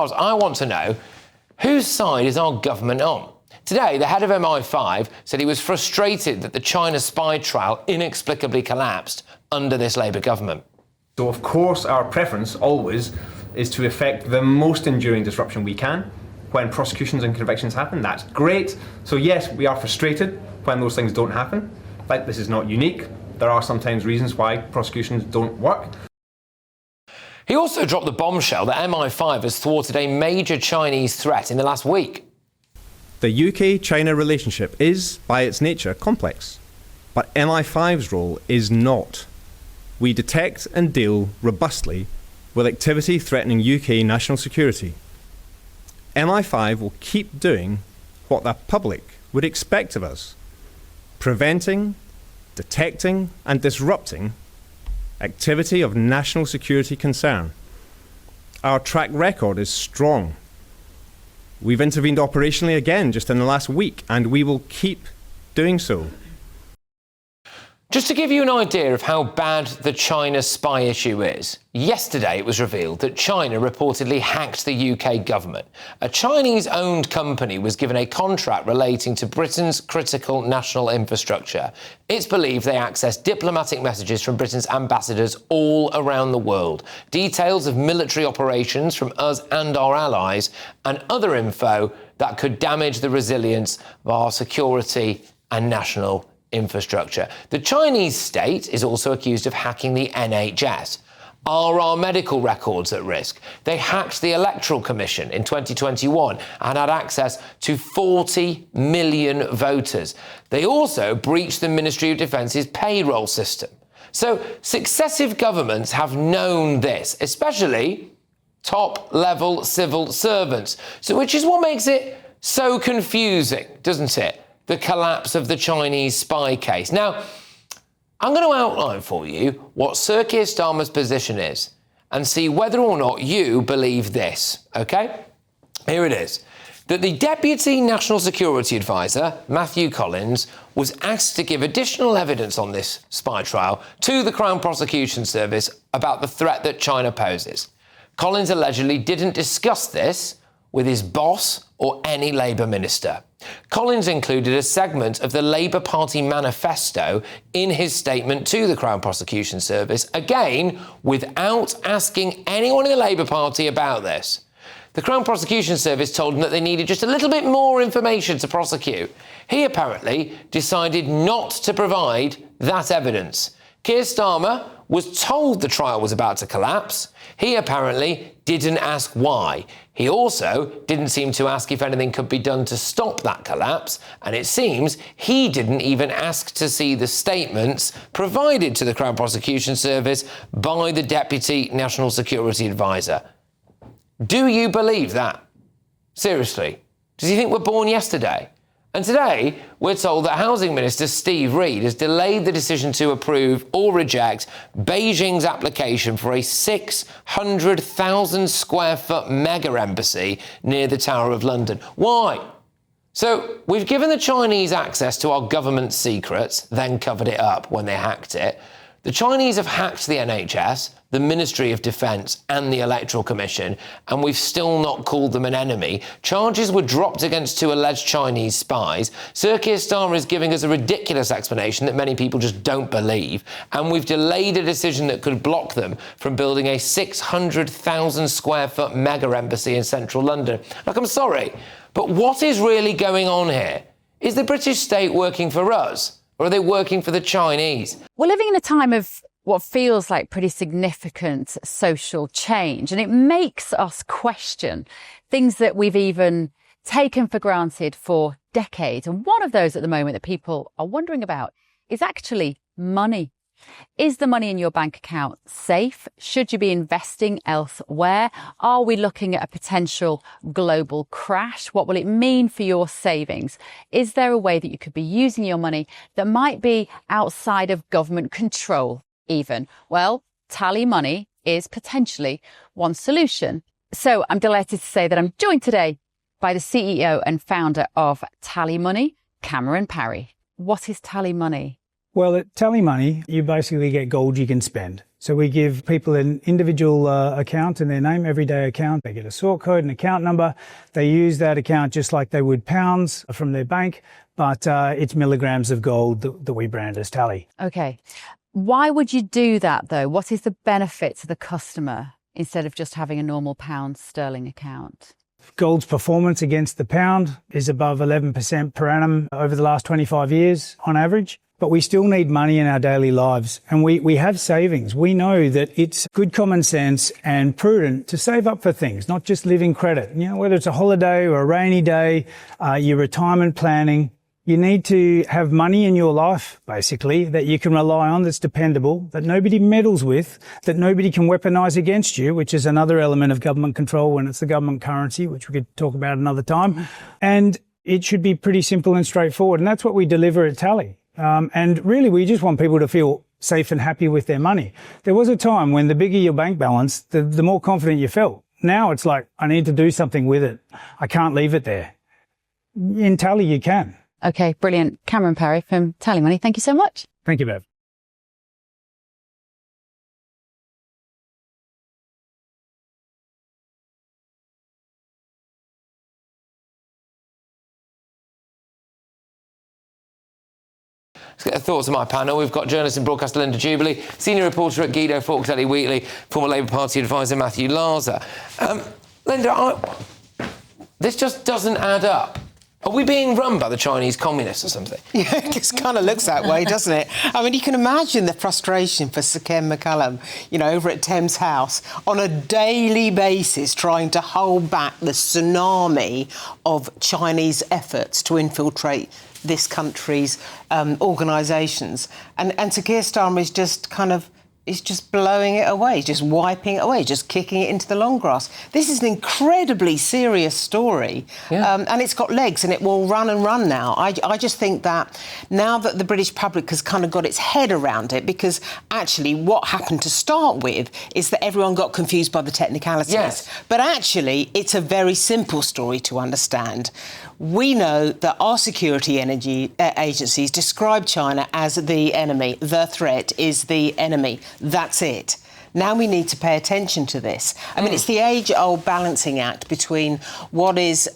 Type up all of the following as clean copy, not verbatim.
I want to know, whose side is our government on? Today, the head of MI5 said he was frustrated that the China spy trial inexplicably collapsed under this Labour government. So, of course, our preference always is to effect the most enduring disruption we can. When prosecutions and convictions happen, that's great. So yes, we are frustrated when those things don't happen. But this is not unique. There are sometimes reasons why prosecutions don't work. He also dropped the bombshell that MI5 has thwarted a major Chinese threat in the last week. The UK-China relationship is, by its nature, complex. But MI5's role is not. We detect and deal robustly with activity threatening UK national security. MI5 will keep doing what the public would expect of us, preventing, detecting and disrupting activity of national security concern. Our track record is strong. We've intervened operationally again just in the last week, and we will keep doing so. Just to give you an idea of how bad the China spy issue is, yesterday it was revealed that China reportedly hacked the UK government. A Chinese-owned company was given a contract relating to Britain's critical national infrastructure. It's believed they accessed diplomatic messages from Britain's ambassadors all around the world, details of military operations from us and our allies, and other info that could damage the resilience of our security and national infrastructure. The Chinese state is also accused of hacking the NHS. Are our medical records at risk? They hacked the Electoral Commission in 2021 and had access to 40 million voters. They also breached the Ministry of Defence's payroll system. So successive governments have known this, especially top-level civil servants. So which is what makes it so confusing, doesn't it? The collapse of the Chinese spy case. Now, I'm going to outline for you what Sir Keir Starmer's position is and see whether or not you believe this, OK? Here it is. That the Deputy National Security Advisor, Matthew Collins, was asked to give additional evidence on this spy trial to the Crown Prosecution Service about the threat that China poses. Collins allegedly didn't discuss this with his boss or any Labour minister. Collins included a segment of the Labour Party manifesto in his statement to the Crown Prosecution Service, again, without asking anyone in the Labour Party about this. The Crown Prosecution Service told him that they needed just a little bit more information to prosecute. He apparently decided not to provide that evidence. Keir Starmer was told the trial was about to collapse. He apparently didn't ask why. He also didn't seem to ask if anything could be done to stop that collapse, and it seems he didn't even ask to see the statements provided to the Crown Prosecution Service by the Deputy National Security Advisor. Do you believe that? Seriously? Does he think we're born yesterday? And today, we're told that Housing Minister Steve Reed has delayed the decision to approve or reject Beijing's application for a 600,000 square foot mega embassy near the Tower of London. Why? So we've given the Chinese access to our government secrets, then covered it up when they hacked it. The Chinese have hacked the NHS, the Ministry of Defence and the Electoral Commission, and we've still not called them an enemy. Charges were dropped against two alleged Chinese spies. Sir Keir Starmer is giving us a ridiculous explanation that many people just don't believe, and we've delayed a decision that could block them from building a 600,000 square foot mega embassy in central London. Look, I'm sorry, but what is really going on here? Is the British state working for us, or are they working for the Chinese? We're living in a time of what feels like pretty significant social change, and it makes us question things that we've even taken for granted for decades. And one of those at the moment that people are wondering about is actually money. Is the money in your bank account safe? Should you be investing elsewhere? Are we looking at a potential global crash? What will it mean for your savings? Is there a way that you could be using your money that might be outside of government control even? Well, TallyMoney is potentially one solution. So I'm delighted to say that I'm joined today by the CEO and founder of TallyMoney, Cameron Parry. What is TallyMoney? Well, at TallyMoney, you basically get gold you can spend. So we give people an individual account in their name, everyday account. They get a sort code and account number. They use that account just like they would pounds from their bank, but it's milligrams of gold that we brand as Tally. Okay. Why would you do that, though? What is the benefit to the customer instead of just having a normal pound sterling account? Gold's performance against the pound is above 11% per annum over the last 25 years on average. But we still need money in our daily lives, and we have savings. We know that it's good common sense and prudent to save up for things, not just live in credit. You know, whether it's a holiday or a rainy day, your retirement planning, you need to have money in your life, basically, that you can rely on, that's dependable, that nobody meddles with, that nobody can weaponise against you, which is another element of government control when it's the government currency, which we could talk about another time. And it should be pretty simple and straightforward, and that's what we deliver at Tally. And really, we just want people to feel safe and happy with their money. There was a time when the bigger your bank balance, the more confident you felt. Now it's like, I need to do something with it. I can't leave it there. In Tally, you can. Okay, brilliant. Cameron Parry from TallyMoney, thank you so much. Thank you, Bev. Let's get the thoughts of my panel. We've got journalist and broadcaster Linda Jubilee, senior reporter at Guido Fawkes Daily Weekly, former Labour Party advisor Matthew Larzer. Linda, this just doesn't add up. Are we being run by the Chinese communists or something? Yeah, it just kind of looks that way, doesn't it? I mean, you can imagine the frustration for Sir Ken McCallum, you know, over at Thames House, on a daily basis trying to hold back the tsunami of Chinese efforts to infiltrate this country's organisations. And Sir Keir Starmer is just kind of, he's just blowing it away, just wiping it away, just kicking it into the long grass. This is an incredibly serious story, and it's got legs and it will run and run now. I just think that now that the British public has kind of got its head around it, because actually what happened to start with is that everyone got confused by the technicalities. Yes. But actually, it's a very simple story to understand. We know that our security agencies describe China as the enemy. The threat is the enemy. That's it. Now we need to pay attention to this. I mean, it's the age-old balancing act between what is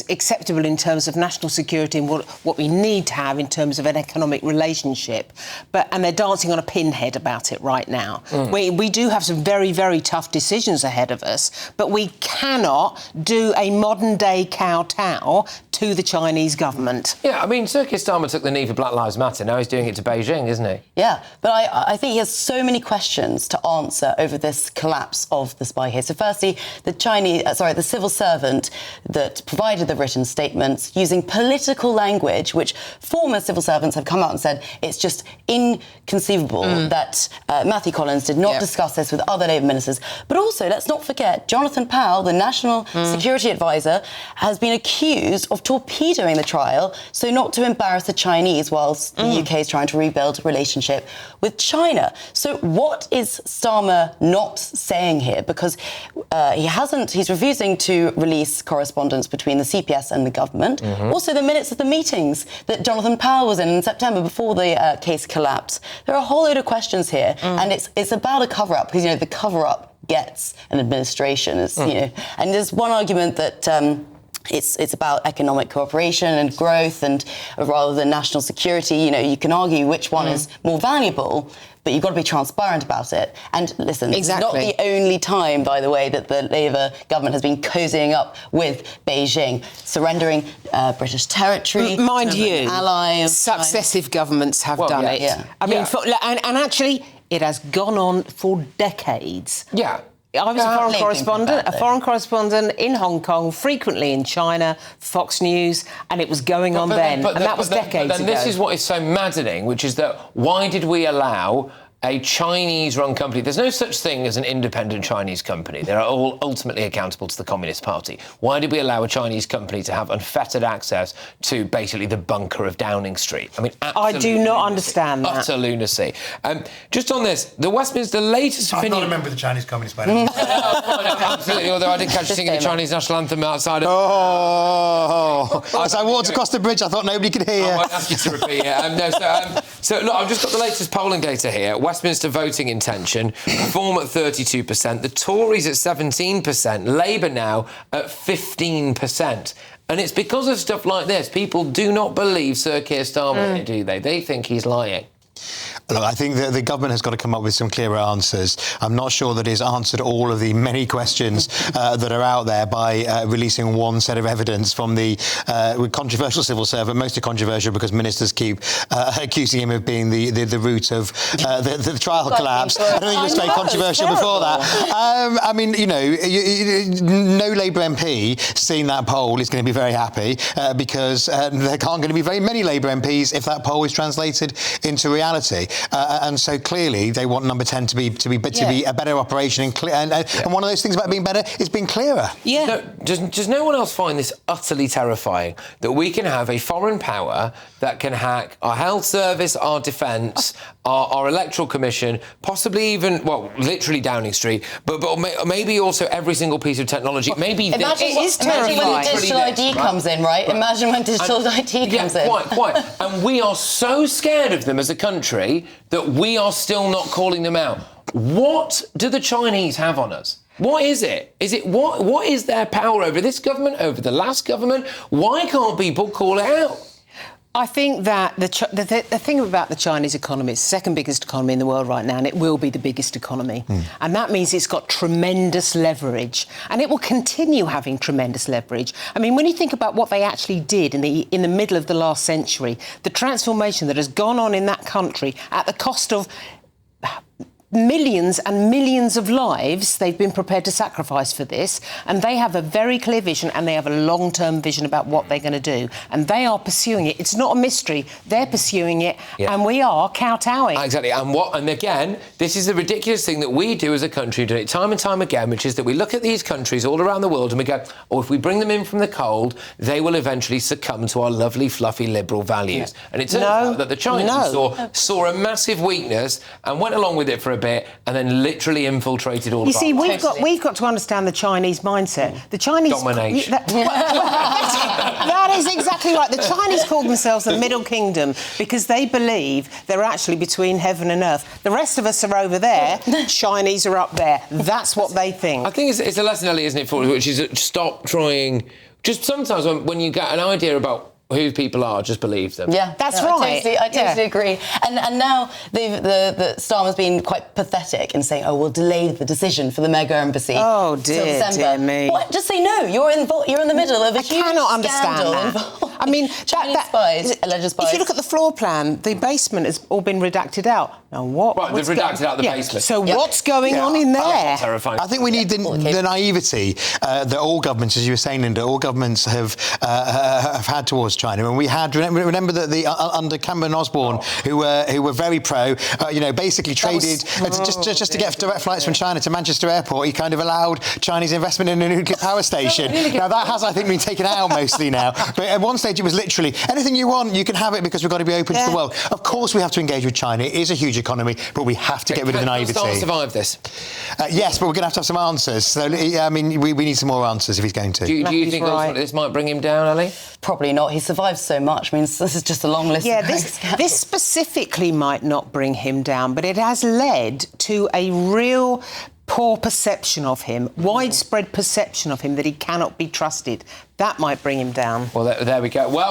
acceptable in terms of national security and what we need to have in terms of an economic relationship. And they're dancing on a pinhead about it right now. We do have some very, very tough decisions ahead of us, but we cannot do a modern-day kowtow to the Chinese government. Yeah, I mean, Sir Keir Starmer took the knee for Black Lives Matter. Now he's doing it to Beijing, isn't he? Yeah, but I think he has so many questions to answer over this collapse of the spy here. So firstly, the civil servant that provided the written statements using political language, which former civil servants have come out and said it's just inconceivable that Matthew Collins did not discuss this with other Labour ministers. But also, let's not forget, Jonathan Powell, the National Security Advisor, has been accused of torpedoing the trial, so not to embarrass the Chinese whilst the UK is trying to rebuild a relationship with China. So what is Starmer not saying here? Because he's refusing to release correspondence between the CPS and the government. Also, the minutes of the meetings that Jonathan Powell was in September before the case collapsed. There are a whole load of questions here, and it's about a cover-up, because, you know, the cover-up gets an administration. And there's one argument that it's about economic cooperation and growth, and rather than national security. You know, you can argue which one is more valuable, but you've got to be transparent about it. And listen, It's not the only time, by the way, that the Labour government has been cozying up with Beijing, surrendering British territory. Mind you, allies. Successive governments have done it. Yeah. I mean, and actually, it has gone on for decades. Yeah. I was a foreign correspondent in Hong Kong, frequently in China, Fox News, and it was going on then. That was decades ago. And this is what is so maddening, which is that why did we allow a Chinese-run company? There's no such thing as an independent Chinese company. They're all ultimately accountable to the Communist Party. Why did we allow a Chinese company to have unfettered access to basically the bunker of Downing Street? I mean, I do not understand that. Utter lunacy. Just on this, the Westminster latest opinion... I'm not a member of the Chinese Communist Party. Absolutely, although I did catch you singing the Chinese national anthem outside of... As I walked across the bridge, I thought nobody could hear you. I won't ask you to repeat it. So look, I've just got the latest polling data here. Westminster voting intention, Reform at 32%, the Tories at 17%, Labour now at 15%. And it's because of stuff like this. People do not believe Sir Keir Starmer, do they? They think he's lying. Look, I think that the government has got to come up with some clearer answers. I'm not sure that it's answered all of the many questions that are out there by releasing one set of evidence from the controversial civil servant, mostly controversial because ministers keep accusing him of being the root of the trial collapse. I don't think it was very controversial before that. I mean, you know, no Labour MP seeing that poll is going to be very happy because there aren't going to be very many Labour MPs if that poll is translated into reality. And so clearly they want Number 10 to be a better operation and one of those things about being better is being clearer. Yeah. No, does no one else find this utterly terrifying, that we can have a foreign power that can hack our health service, our defence, our electoral commission, possibly even, well, literally Downing Street, but maybe also every single piece of technology. Maybe imagine when digital ID comes in, right? Imagine when digital ID comes in. Quite. And we are so scared of them as a country that we are still not calling them out. What do the Chinese have on us? What is it? What is their power over this government, over the last government? Why can't people call it out? I think that the thing about the Chinese economy, it's the second biggest economy in the world right now, and it will be the biggest economy. And that means it's got tremendous leverage, and it will continue having tremendous leverage. I mean, when you think about what they actually did in the middle of the last century, the transformation that has gone on in that country at the cost of millions and millions of lives they've been prepared to sacrifice for this, and they have a very clear vision and they have a long-term vision about what they're going to do, and they are pursuing it. It's not a mystery. They're pursuing it, and we are kowtowing. Exactly. And again, this is the ridiculous thing that we do as a country, do it time and time again, which is that we look at these countries all around the world and we go, oh, if we bring them in from the cold, they will eventually succumb to our lovely, fluffy, liberal values. And it turns out that the Chinese saw a massive weakness and went along with it for a bit and then literally infiltrated all of our we've got to understand the Chinese mindset. The Chinese domination. That is exactly right. The Chinese call themselves the Middle Kingdom because they believe they're actually between heaven and earth. The rest of us are over there. Chinese are up there. That's what they think. I think it's a lesson, Ellie, isn't it, for which is stop trying. Just sometimes when you get an idea about who people are, just believe them. Yeah, that's right. I totally agree. And now the Starmer's been quite pathetic in saying, "Oh, we'll delay the decision for the mega embassy." Oh dear me! What? Just say no. You're in the middle of a huge cannot understand scandal. I mean, Chinese spies, alleged spies. If you look at the floor plan, the basement has all been redacted out. Now what? Right, they've redacted out the basement. So what's going on in there? Terrifying. I think we need the naivety that all governments, as you were saying, Linda, all governments have had towards China. And we had remember that under Cameron Osborne, who were very pro, basically traded just to get direct flights from China to Manchester Airport. He kind of allowed Chinese investment in a nuclear power station. Now that has, I think, been taken out mostly now. But at one stage, it was literally anything you want, you can have it because we've got to be open to the world. Of course, we have to engage with China. It is a huge economy, but we have to get rid of the naivety. Can Starmer survive this? Yes, but we're going to have some answers. So, I mean, we need some more answers if he's going to. Do you think this might bring him down, Ellie? Probably not. He survived so much. I mean, this is just a long list. Yeah, this specifically might not bring him down, but it has led to a real poor perception of him, widespread perception of him that he cannot be trusted. That might bring him down. Well, there we go. Well.